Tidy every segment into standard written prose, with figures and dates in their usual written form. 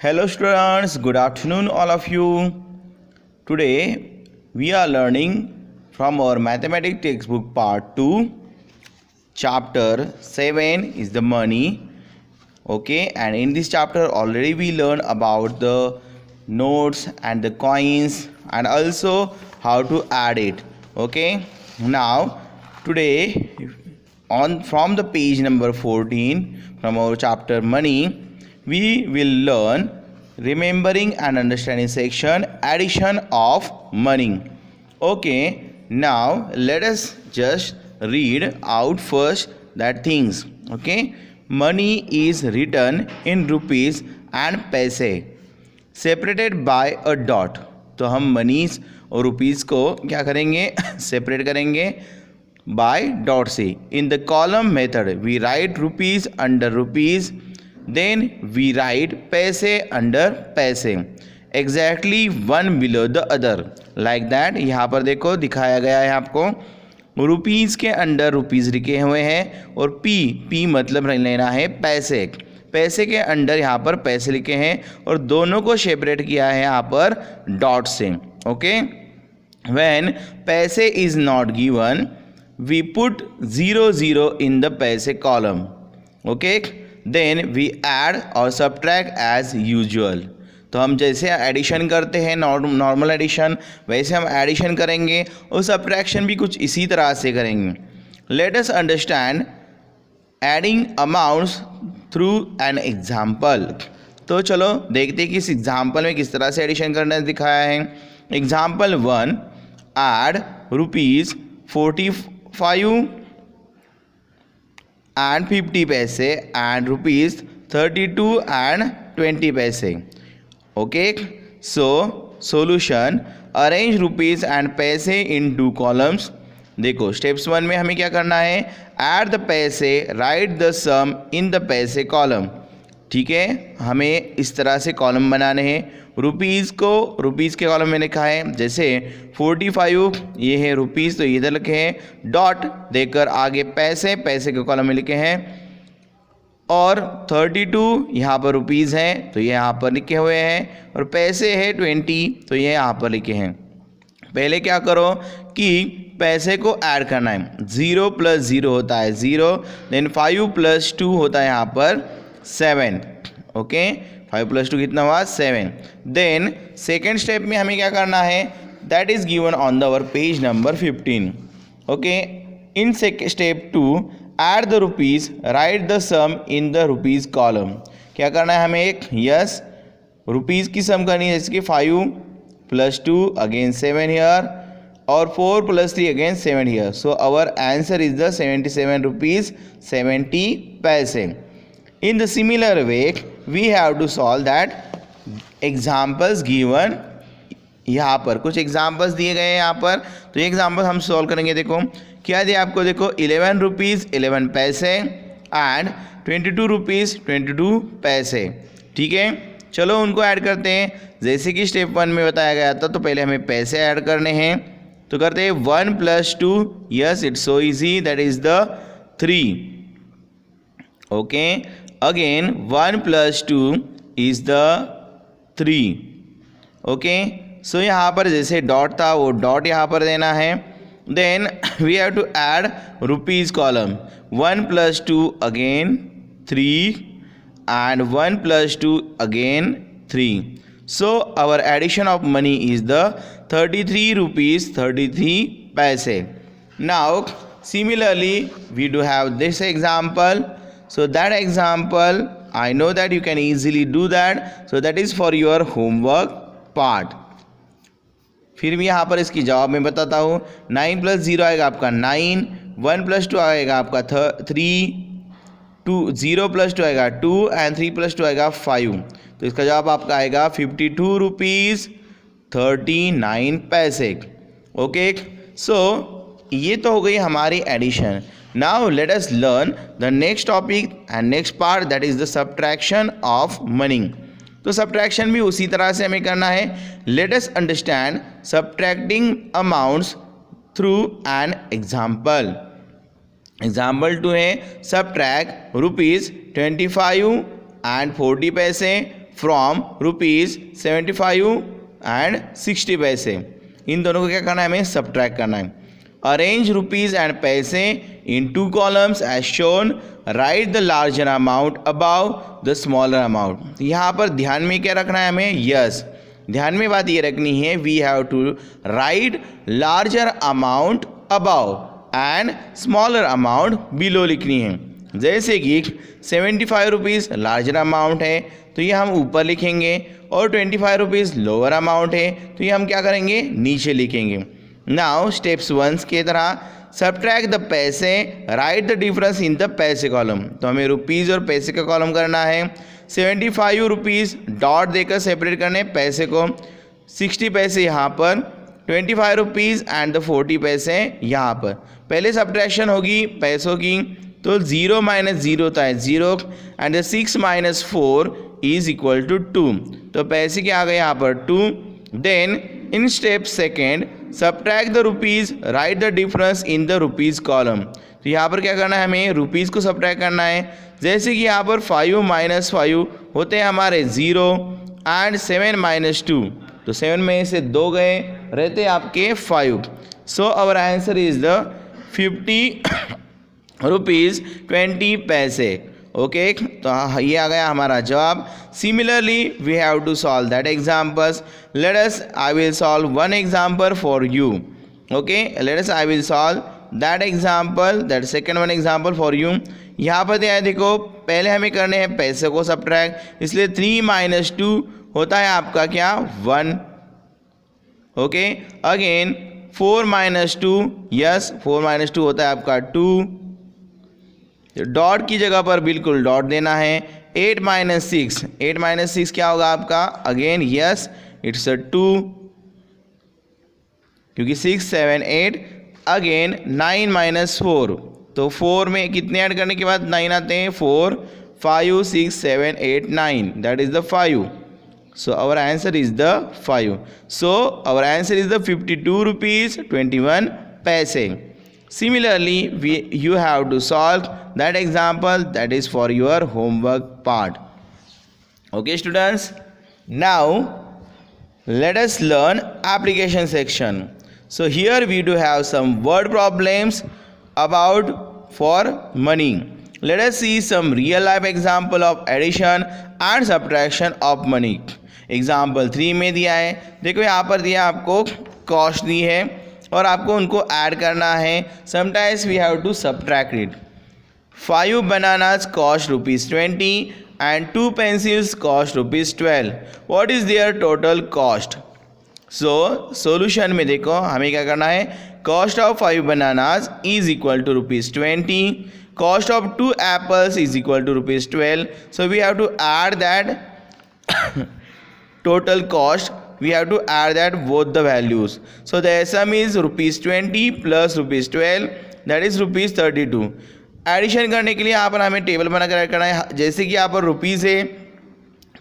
Hello students, good afternoon all of you. Today we are learning from our mathematics textbook part 2. Chapter 7 is the money. Okay, and in this chapter already we learned about the notes and the coins and also how to add it. Okay, now today from the page number 14 from our chapter money, we will learn remembering and understanding section addition of money. Okay, now let us just read out first that things. Okay, money is written in rupees and पैसे separated by a dot. तो हम मनीज और rupees को क्या करेंगे separate करेंगे by dot से. In the column method we write rupees under rupees, then we write paise under paise, exactly one below the other like that. यहाँ पर देखो दिखाया गया है आपको, रुपीज़ के अंडर रुपीज़ लिखे हुए हैं और पी मतलब लेना है पैसे, पैसे के अंडर यहाँ पर पैसे लिखे हैं और दोनों को सेपरेट किया है यहाँ पर डॉट से. Okay, when paise is not given we put 0 in the paise column. Okay, then we add और सब्ट्रैक्ट एज यूजुअल. तो हम जैसे एडिशन करते हैं नॉर्मल एडिशन, वैसे हम एडिशन करेंगे और सब्ट्रैक्शन भी कुछ इसी तरह से करेंगे. Let us understand adding amounts through an example. तो चलो देखते हैं कि इस एग्जाम्पल में किस तरह से एडिशन करना दिखाया है. एग्जाम्पल 1, ऐड रुपीज़ 45 and 50 पैसे and rupees 32 and 20 पैसे. Okay, so solution, arrange rupees and पैसे in 2 columns. देखो स्टेप्स 1 में हमें क्या करना है, add the paise, write the sum in the paise column. ठीक है, हमें इस तरह से कॉलम बनाने हैं. रुपीज़ को रुपीज़ के कॉलम में लिखा है, जैसे 45 ये है रुपीज़ तो इधर लिखे हैं, डॉट देकर आगे पैसे पैसे के कॉलम में लिखे हैं, और 32 यहाँ पर रुपीज़ हैं तो ये यहाँ पर लिखे हुए हैं, और पैसे है 20 तो ये यहाँ पर लिखे हैं. पहले क्या करो कि पैसे को ऐड करना है. 0 + 0 होता है 0, देन 5 + 2 होता है यहाँ पर 7. ओके, 5 + 2 कितना हुआ 7. देन सेकेंड स्टेप में हमें क्या करना है, that is given on the our page number 15. Okay, in step 2 add the rupees, write the sum in the rupees column. क्या करना है हमें, एक यस रुपीज़ की सम करनी है, जैसे कि 5 + 2 अगेन 7 हियर, और 4 + 3 again 7 here. So our answer is the 77 rupees 70 paise. In the similar way, we have to solve that examples given. यहाँ पर कुछ एग्जाम्पल्स दिए गए हैं यहाँ पर, तो ये एग्जाम्पल हम सॉल्व करेंगे. देखो क्या दिया आपको, देखो 11 रुपीज़ 11 पैसे एंड 22 रुपीज़ 22 पैसे. ठीक है, चलो उनको ऐड करते हैं. जैसे कि स्टेप 1 में बताया गया था, तो पहले हमें पैसे ऐड करने हैं, तो करते हैं 1 + 2. Yes, it's so easy, that is the 3. Okay, again 1 + 2 is the 3. Okay, so यहाँ पर जैसे डॉट था वो डॉट यहाँ पर देना है. Then we have to add rupees column. 1 + 2 again 3 and 1 + 2 again 3. So our addition of money is the 33 rupees 33 paise. Now similarly we do have this example. So that example, I know that you can easily do that. So that is for your homework part. फिर भी यहाँ पर इसकी जवाब में बताता हूँ. 9 + 0 आएगा आपका 9, 1 + 2 आएगा आपका 3, 0 + 2 आएगा 2 एंड 3 + 2 आएगा 5. तो इसका जवाब आपका आएगा 52 रुपीज़ 39 पैसे. ओके, सो ये तो हो गई हमारी addition. Now let us learn the next topic and next part, that is the subtraction of money. तो subtraction भी उसी तरह से हमें करना है. Let us understand subtracting amounts through an example. Example 2 है subtract rupees 25 and 40 पैसे फ्रॉम रुपीज़ 75 एंड 60 पैसे। इन दोनों को क्या करना है, हमें सब्ट्रैक्ट करना है। Arrange rupees and paise in 2 columns as shown, write the larger amount above the smaller amount. यहाँ पर ध्यान में क्या रखना है हमें, यस ध्यान में बात ये रखनी है, we have to write larger amount above and smaller amount below लिखनी है। जैसे कि 75 रुपीज़ लार्जर अमाउंट है तो ये हम ऊपर लिखेंगे, और 25 रुपीज़ लोअर अमाउंट है तो ये हम क्या करेंगे, नीचे लिखेंगे। नाउ स्टेप्स 1 की तरह subtract the paise, write the difference in the paise column. तो हमें रुपीज़ और पैसे का कॉलम करना है। 75 रुपीज़ डॉट देकर सेपरेट करने पैसे को, 60 पैसे यहाँ पर, 25 रुपीज़ एंड द 40 पैसे यहाँ पर। पहले सब्ट्रैक्शन होगी पैसों की, तो 0 माइनस 0 होता है 0 and 6 minus 4 is equal to 2। तो पैसे क्या आ गए यहाँ पर 2। Then in step second subtract the rupees, write the difference in the rupees column. तो यहाँ पर क्या करना है, हमें रुपीज़ को सब्ट्रैक्ट करना है। जैसे कि यहाँ पर 5 माइनस 5 होते हैं हमारे 0 एंड 7 माइनस 2, तो 7 में से 2 गए, रहते आपके 5। So our answer is the 50 rupees 20 paise. Okay तो ये आ गया हमारा जवाब। Similarly we have to solve that examples. Let us I will solve one example for you. Okay let us I will solve that example, that second one example for you. यहाँ पर दिया है, देखो पहले हमें करने हैं पैसे को सब्ट्रैक्ट, इसलिए 3 माइनस 2 होता है आपका क्या 1। Okay again 4 minus 2, yes 4 minus 2 होता है आपका 2, डॉट की जगह पर बिल्कुल डॉट देना है। 8 माइनस 6, 8 माइनस 6 क्या होगा आपका, अगेन यस इट्स अ 2, क्योंकि 6 7 8। अगेन 9 माइनस 4, तो 4 में कितने ऐड करने के बाद 9 आते हैं, 4 5 6 7 8 9, that is the 5। So our answer is the 5। So our answer is the 52 rupees 21 पैसे। Similarly, you have to solve that example, that is for your homework part. Okay students, now let us learn application section. So here we do have some word problems about for money. Let us see some real life example of addition and subtraction of money. Example 3 में दिया है, देखो यहाँ पर दिया आपको cost दी है और आपको उनको ऐड करना है। Sometimes we have to subtract it. 5 bananas cost ₹20 and 2 pencils cost ₹12। What is their total cost? So solution में देखो हमें क्या करना है, cost of 5 bananas is equal to ₹20, cost of 2 apples is equal to ₹12। So we have to add that total cost, we have to add that both the values. So the sum is ₹20 plus ₹12, that is ₹32। Addition करने के लिए यहाँ पर हमें table बनाकर add करना है। जैसे कि यहाँ पर रुपीज़ है,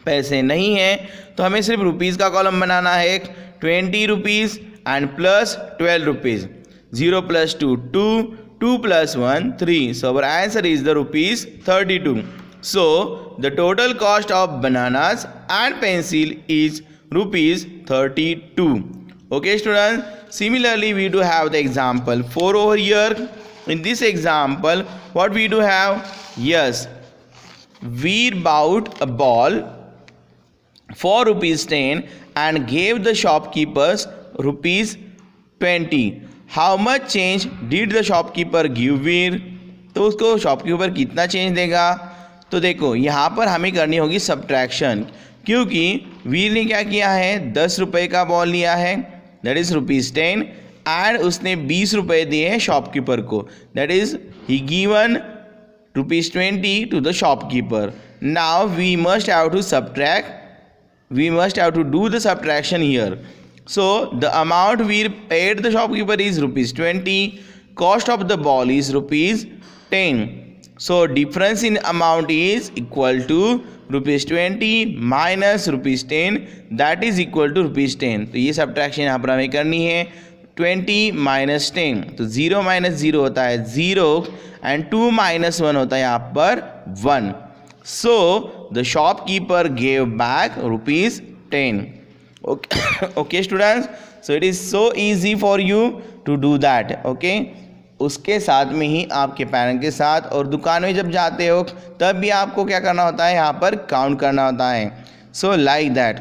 पैसे नहीं है, तो हमें सिर्फ रुपीज़ का कॉलम बनाना है। 20 rupees and plus 12 rupees, 0 plus 2 2, 2 plus 1 3। So our answer is the ₹32। So the total cost of bananas and pencil is ₹32। Okay students, similarly we do have the example 4 over here. In this example what we do have, yes, we bought a ball for ₹10 and gave the shopkeepers ₹20। How much change did the shopkeeper give Veer? तो उसको shopkeeper कितना change देगा? तो देखो यहाँ पर हमें करनी होगी सब्ट्रैक्शन, क्योंकि वीर ने क्या किया है, 10 रुपये का बॉल लिया है, दैट इज़ ₹10, एंड उसने 20 रुपये दिए हैं शॉपकीपर को, that is he given ₹20 to the shopkeeper. Now we must have to subtract, we must have to do the subtraction here. So the amount we paid the shopkeeper is ₹20, cost of the ball is ₹10। So difference in amount is equal to ₹20 minus ₹10, that is equal to ₹10। तो ये subtraction यहाँ पर हमें करनी है। 20 minus 10, तो 0 minus 0 होता है 0 एंड 2 minus 1 होता है यहाँ पर 1। So the shopkeeper gave back rupees 10. Okay, okay students, so it is so easy for you to do that. Okay, उसके साथ में ही आपके पेरेंट के साथ और दुकान में जब जाते हो तब भी आपको क्या करना होता है, यहाँ पर काउंट करना होता है. So like that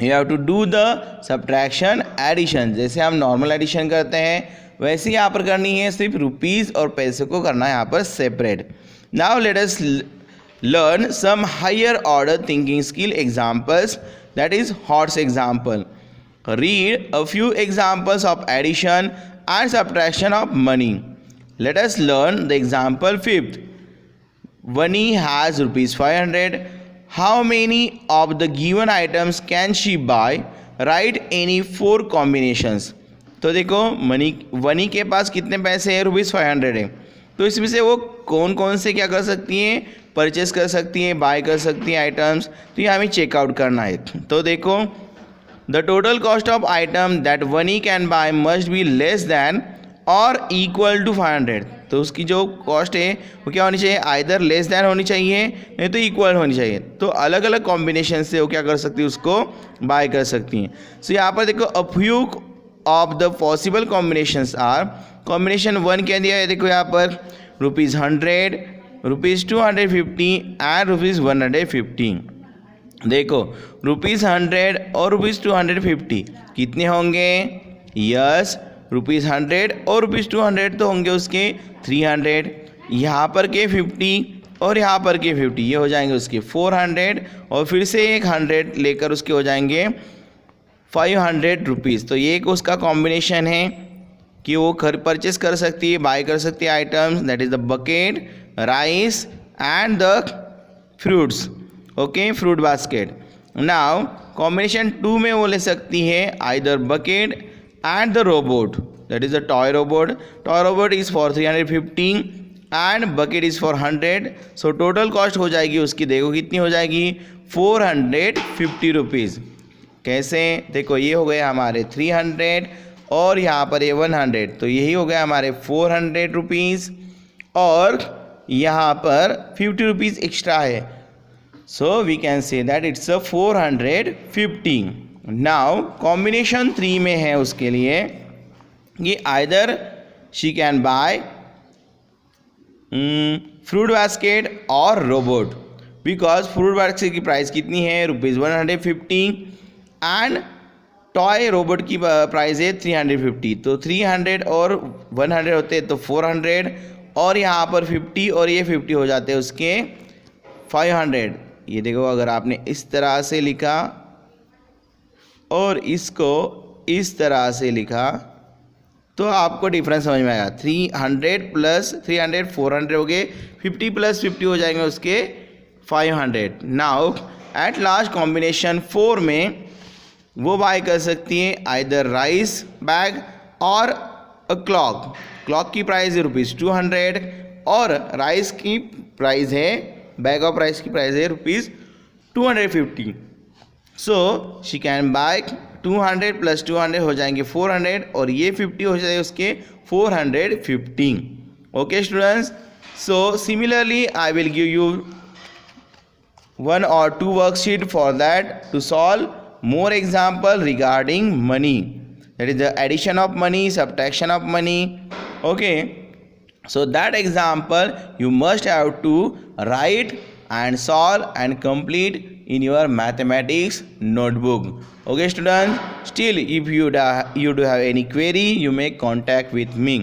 you have to do the subtraction addition. जैसे हम नॉर्मल एडिशन करते हैं वैसे ही यहाँ पर करनी है, सिर्फ रुपीज़ और पैसे को करना है यहाँ पर separate. Now let us learn some higher order thinking skill examples, that is horse example. Read a few examples of addition and subtraction of money. Let us learn the example fifth. Vani has rupees 500. How many of the given items can she buy? Write any 4 combinations. तो देखो वनी के पास कितने पैसे हैं, rupees 500 है. तो इसमें से वो कौन कौन से क्या कर सकती हैं, परचेस कर सकती हैं, बाय कर सकती हैं आइटम्स. तो ये हमें चेकआउट करना है. तो देखो the total cost of item that one can buy must be less than और इक्वल टू 500. तो उसकी जो कॉस्ट है वो क्या होनी चाहिए, आइदर लेस दैन होनी चाहिए नहीं तो इक्वल होनी चाहिए. तो अलग अलग कॉम्बिनेशन से वो क्या कर सकती है, उसको बाय कर सकती हैं. सो यहाँ पर देखो a few of the possible combinations are. Combination 1 क्या दिया है, देखो यहाँ पर रुपीज़ 100, रुपीज़ 250 एंड रुपीज़ 150. देखो रुपीज़ 100 और रुपीज़ 250 कितने होंगे, यस रुपीज़ 100 और रुपीज़ 200 तो होंगे उसके 300. यहाँ पर के 50 और यहाँ पर के 50 ये हो जाएंगे उसके 400 और फिर से एक 100 लेकर उसके हो जाएंगे 500 रुपीज़. तो ये एक उसका कॉम्बिनेशन है कि वो घर परचेस कर सकती है, बाय कर सकती है items, that is the bucket, rice and the fruits. Okay, fruit basket. Now combination 2 में वो ले सकती है either bucket and the robot, that is the toy robot. Toy robot is for 350 and bucket is for 100. So total cost हो जाएगी उसकी, देखो कितनी हो जाएगी, 450 रुपीज़. कैसे, देखो ये हो गए हमारे 300 और यहाँ पर ये 100, तो यही हो गया हमारे 400 रुपीज़ और यहाँ पर 50 रुपीज़ एक्स्ट्रा है. So we can say that it's a 450. Now combination 3 में है उसके लिए ये either she can buy fruit basket और रोबोट, बिकॉज फ्रूट बास्केट की प्राइस कितनी है, रुपीज़ 150 एंड टॉय रोबोट की प्राइस है 350. तो 300 और 100 होते हैं तो 400 और यहाँ पर 50 और ये 50 हो जाते हैं उसके 500. ये देखो अगर आपने इस तरह से लिखा और इसको इस तरह से लिखा तो आपको डिफरेंस समझ में आएगा. 300 प्लस 300 400 हो गए, 50 प्लस 50 हो जाएंगे उसके 500. नाउ एट लास्ट कॉम्बिनेशन 4 में वो बाय कर सकती है आइदर राइस बैग और अ क्लॉक. क्लॉक की प्राइस है रुपीज़ 200 और राइस की प्राइस है, बैग ऑफ राइस की प्राइस है rupees 250. So she can bye 200 plus 200 हो जाएंगे 400 और ये 50 हो जाएंगे उसके 450. Okay students, so similarly I will give you 1 or 2 worksheet for that to solve more example regarding money, that is the addition of money, subtraction of money. Okay, so that example you must have to write and solve and complete in your mathematics notebook. Okay students, still if you do have any query you may contact with me.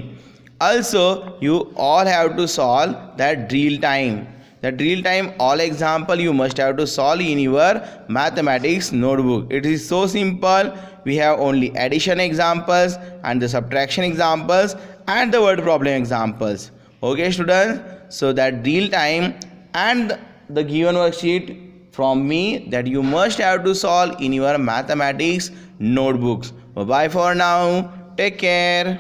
Also you all have to solve that drill time. The drill time all example you must have to solve in your mathematics notebook. It is so simple. We have only addition examples and the subtraction examples and the word problem examples. Okay students, so that drill time and the given worksheet from me that you must have to solve in your mathematics notebooks. Bye bye for now. Take care.